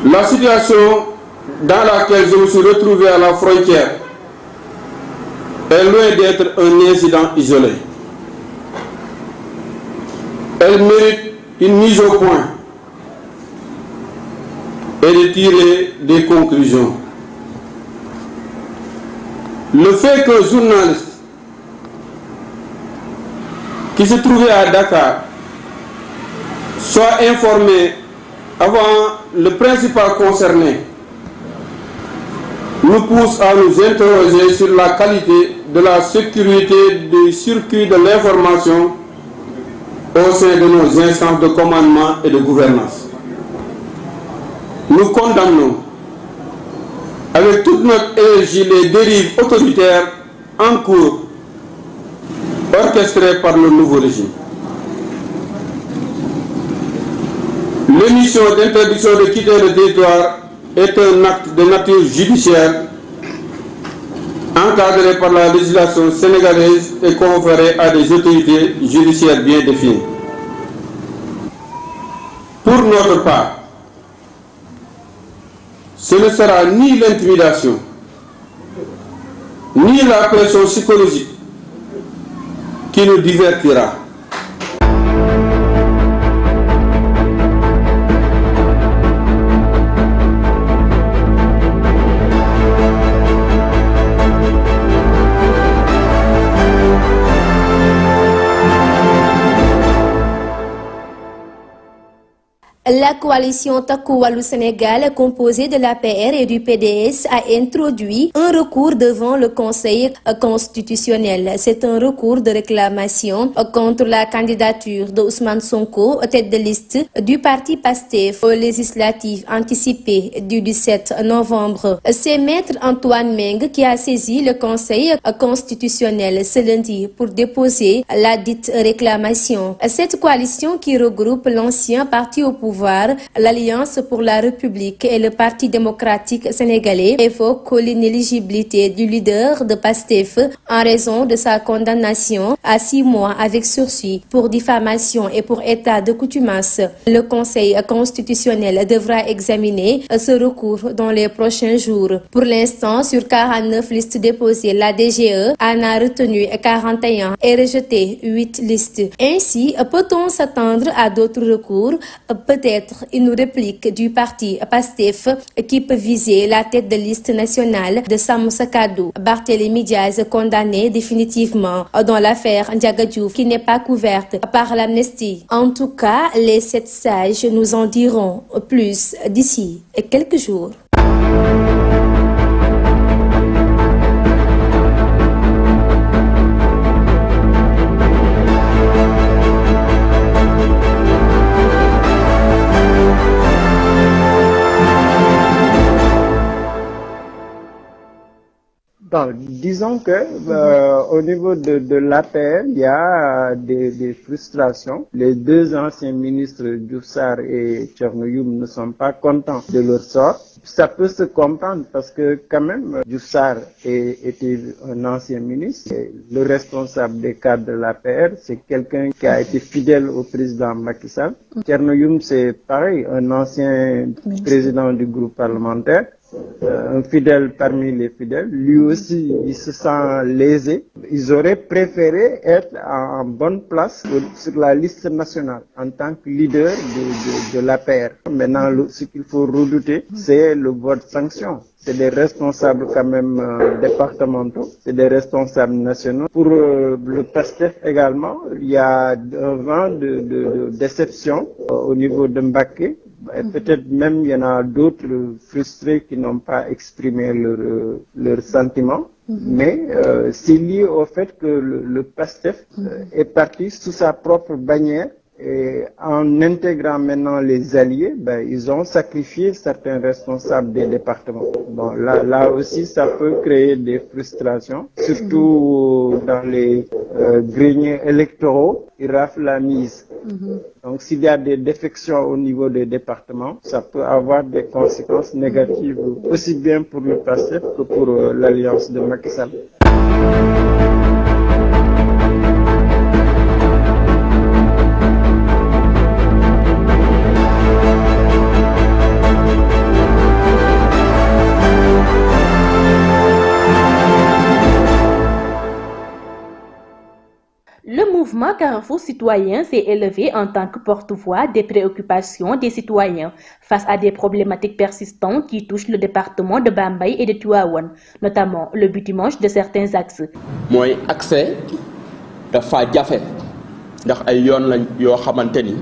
La situation dans laquelle je me suis retrouvé à la frontière est loin d'être un incident isolé. Elle mérite une mise au point et de tirer des conclusions. Le fait qu'un journaliste qui se trouvait à Dakar soit informé avant le principal concerné nous pousse à nous interroger sur la qualité de la sécurité du circuit de l'information au sein de nos instances de commandement et de gouvernance. Nous condamnons avec toute notre énergie les dérives autoritaires en cours orchestrées par le nouveau régime. L'émission d'interdiction de quitter le territoire est un acte de nature judiciaire encadré par la législation sénégalaise et conféré à des autorités judiciaires bien définies. Pour notre part, ce ne sera ni l'intimidation, ni la pression psychologique qui nous divertira. La coalition Takku Wallu Sénégal, composée de l'APR et du PDS, a introduit un recours devant le Conseil constitutionnel. C'est un recours de réclamation contre la candidature de Ousmane Sonko, tête de liste du parti PASTEF aux législatives anticipées du 17 novembre. C'est Maître Antoine Meng qui a saisi le Conseil constitutionnel ce lundi pour déposer la dite réclamation. Cette coalition qui regroupe l'ancien parti au pouvoir, l'Alliance pour la République et le Parti démocratique sénégalais, évoque l'inéligibilité du leader de PASTEF en raison de sa condamnation à 6 mois avec sursis pour diffamation et pour état de coutumace. Le Conseil constitutionnel devra examiner ce recours dans les prochains jours. Pour l'instant, sur 49 listes déposées, la DGE en a retenu 41 et rejeté 8 listes. Ainsi, peut-on s'attendre à d'autres recours? Peut-être une réplique du parti PASTEF qui peut viser la tête de liste nationale de Sam Sakadou. Barthélémy Diaz condamné définitivement dans l'affaire Ndiaga Diouf qui n'est pas couverte par l'amnistie. En tout cas, les 7 sages nous en diront plus d'ici quelques jours. Disons que au niveau de l'APR, il y a des frustrations. Les 2 anciens ministres Diouf Sarr et Thierno Youm ne sont pas contents de leur sort. Ça peut se comprendre parce que quand même Diouf Sarr était un ancien ministre. Et le responsable des cadres de l'APR, c'est quelqu'un qui a été fidèle au président Macky Sall. Thierno Youm, c'est pareil, un ancien président du groupe parlementaire. Un fidèle parmi les fidèles, lui aussi il se sent lésé. Ils auraient préféré être en bonne place sur la liste nationale en tant que leader de l'APR. Maintenant, ce qu'il faut redouter, c'est le vote sanction. C'est des responsables quand même départementaux, c'est des responsables nationaux. Pour le PASTEF également, il y a un vent de déception au niveau de Mbacké. Peut-être même il y en a d'autres frustrés qui n'ont pas exprimé leurs sentiments. Mais c'est lié au fait que le PASTEF est parti sous sa propre bannière. Et en intégrant maintenant les alliés, ils ont sacrifié certains responsables des départements. Bon, là aussi, ça peut créer des frustrations, surtout dans les greniers électoraux. Ils raflent la mise. Donc, s'il y a des défections au niveau des départements, ça peut avoir des conséquences négatives, aussi bien pour le PASTEF que pour l'alliance de Macky Sall. mouvement Carrefour Citoyen s'est élevé en tant que porte-voix des préoccupations des citoyens face à des problématiques persistantes qui touchent le département de Bambey et de Tivaouane, notamment le bitumage de certains axes. Moi, accès dafa jafe ndax ay yoon lañ yoo xamanteni.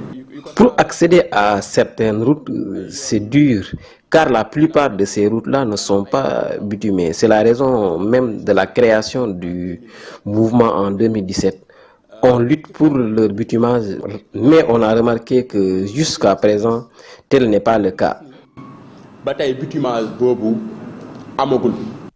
Pour accéder à certaines routes, c'est dur, car la plupart de ces routes-là ne sont pas bitumées. C'est la raison même de la création du mouvement en 2017. On lutte pour le bitumage, mais on a remarqué que jusqu'à présent, tel n'est pas le cas.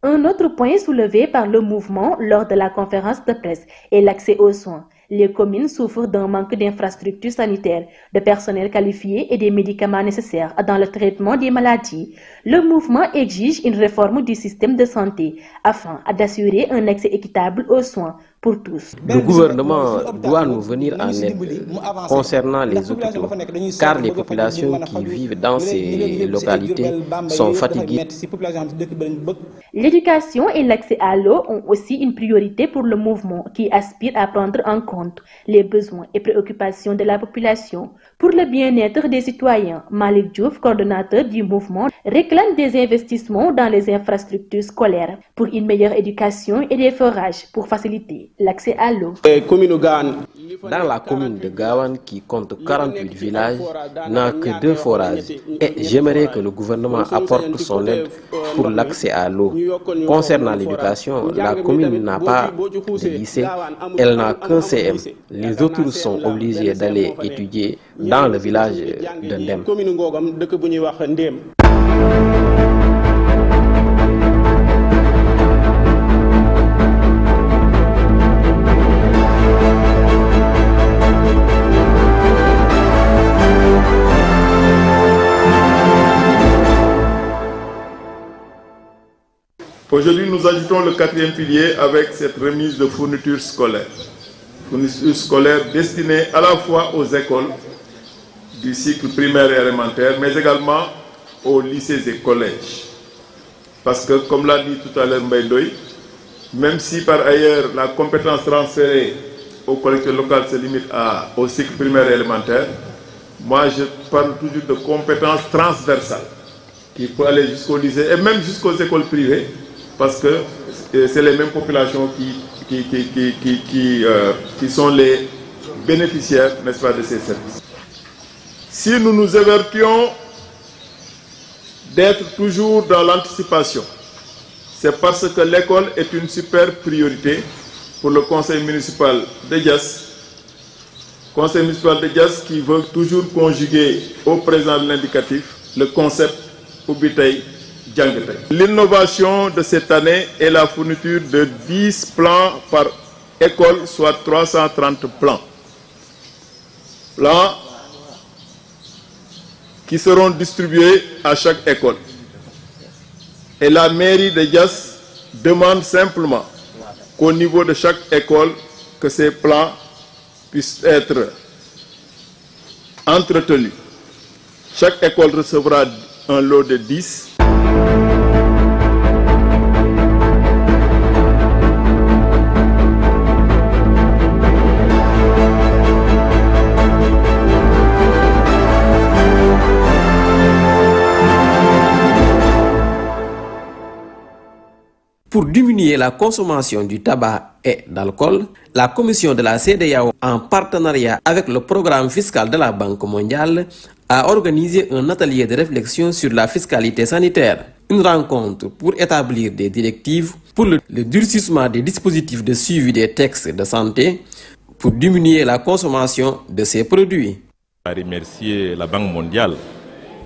Un autre point soulevé par le mouvement lors de la conférence de presse est l'accès aux soins. Les communes souffrent d'un manque d'infrastructures sanitaires, de personnel qualifié et des médicaments nécessaires dans le traitement des maladies. Le mouvement exige une réforme du système de santé afin d'assurer un accès équitable aux soins pour tous. Le gouvernement doit nous venir en aide concernant les hôpitaux, car les populations qui vivent dans ces localités sont fatiguées. L'éducation et l'accès à l'eau ont aussi une priorité pour le mouvement qui aspire à prendre en compte les besoins et préoccupations de la population. Pour le bien-être des citoyens, Malik Diouf, coordonnateur du mouvement, réclame des investissements dans les infrastructures scolaires pour une meilleure éducation et des forages pour faciliter l'accès à l'eau. Dans la commune de Gawane, qui compte 48 villages, n'a que 2 forages. Et j'aimerais que le gouvernement apporte son aide pour l'accès à l'eau. Concernant l'éducation, la commune n'a pas de lycée, elle n'a qu'un CM. Les autres sont obligés d'aller étudier dans le village de Ndem. Aujourd'hui, nous ajoutons le 4e pilier avec cette remise de fournitures scolaires. Fournitures scolaires destinées à la fois aux écoles du cycle primaire et élémentaire, mais également aux lycées et collèges. Parce que, comme l'a dit tout à l'heure Mbaye, même si par ailleurs la compétence transférée aux collectivités locales se limite au cycle primaire et élémentaire, moi je parle toujours de compétences transversales qui peuvent aller jusqu'au lycée et même jusqu'aux écoles privées, parce que c'est les mêmes populations qui sont les bénéficiaires, n'est-ce pas, de ces services. Si nous nous évertuons d'être toujours dans l'anticipation, c'est parce que l'école est une super priorité pour le conseil municipal de Diass. Conseil municipal de Diass qui veut toujours conjuguer au présent de l'indicatif le concept Ubitay Djangate. L'innovation de cette année est la fourniture de 10 plans par école, soit 330 plans. Plans qui seront distribués à chaque école. Et la mairie de Diass demande simplement qu'au niveau de chaque école, que ces plans puissent être entretenus. Chaque école recevra un lot de 10. Pour diminuer la consommation du tabac et d'alcool, la commission de la CEDEAO, en partenariat avec le programme fiscal de la Banque mondiale, a organisé un atelier de réflexion sur la fiscalité sanitaire. Une rencontre pour établir des directives pour le durcissement des dispositifs de suivi des textes de santé pour diminuer la consommation de ces produits. Je remercier la Banque mondiale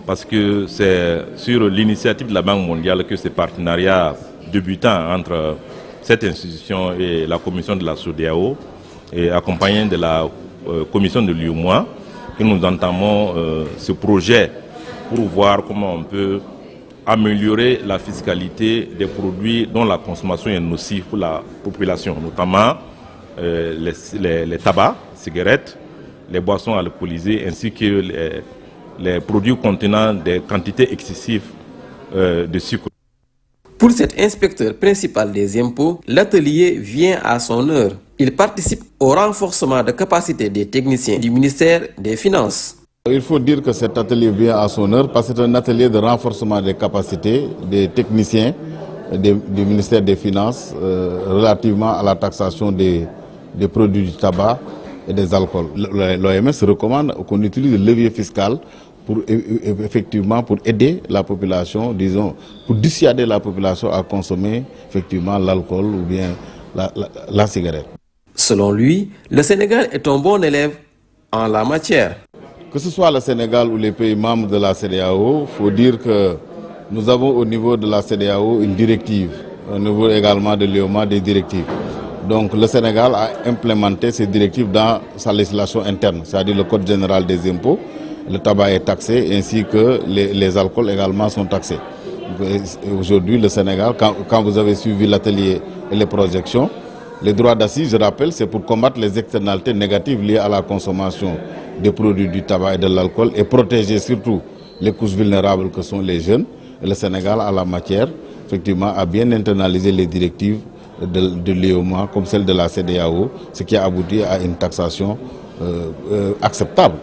parce que c'est sur l'initiative de la Banque mondiale que ce partenariat débutant entre cette institution et la commission de la CEDEAO et accompagné de la commission de l'UEMOA que nous entamons ce projet pour voir comment on peut améliorer la fiscalité des produits dont la consommation est nocive pour la population, notamment les tabacs, cigarettes, les boissons alcoolisées ainsi que les produits contenant des quantités excessives de sucre. Pour cet inspecteur principal des impôts, l'atelier vient à son heure. Il participe au renforcement de capacité des techniciens du ministère des Finances. Il faut dire que cet atelier vient à son heure parce que c'est un atelier de renforcement des capacités des techniciens du ministère des Finances relativement à la taxation des produits du tabac et des alcools. L'OMS recommande qu'on utilise le levier fiscal pour effectivement pour aider la population, disons, pour dissuader la population à consommer effectivement l'alcool ou bien la cigarette. Selon lui, le Sénégal est un bon élève en la matière. Que ce soit le Sénégal ou les pays membres de la CEDEAO, il faut dire que nous avons au niveau de la CEDEAO une directive, au niveau également de l'UEMOA des directives. Donc le Sénégal a implémenté ces directives dans sa législation interne, c'est-à-dire le Code général des impôts. Le tabac est taxé ainsi que les alcools également sont taxés. Aujourd'hui, le Sénégal, quand vous avez suivi l'atelier et les projections, les droits d'assises, je rappelle, c'est pour combattre les externalités négatives liées à la consommation des produits du tabac et de l'alcool et protéger surtout les couches vulnérables que sont les jeunes. Et le Sénégal, à la matière, effectivement, a bien internalisé les directives de l'UEMOA comme celle de la CEDEAO, ce qui a abouti à une taxation acceptable.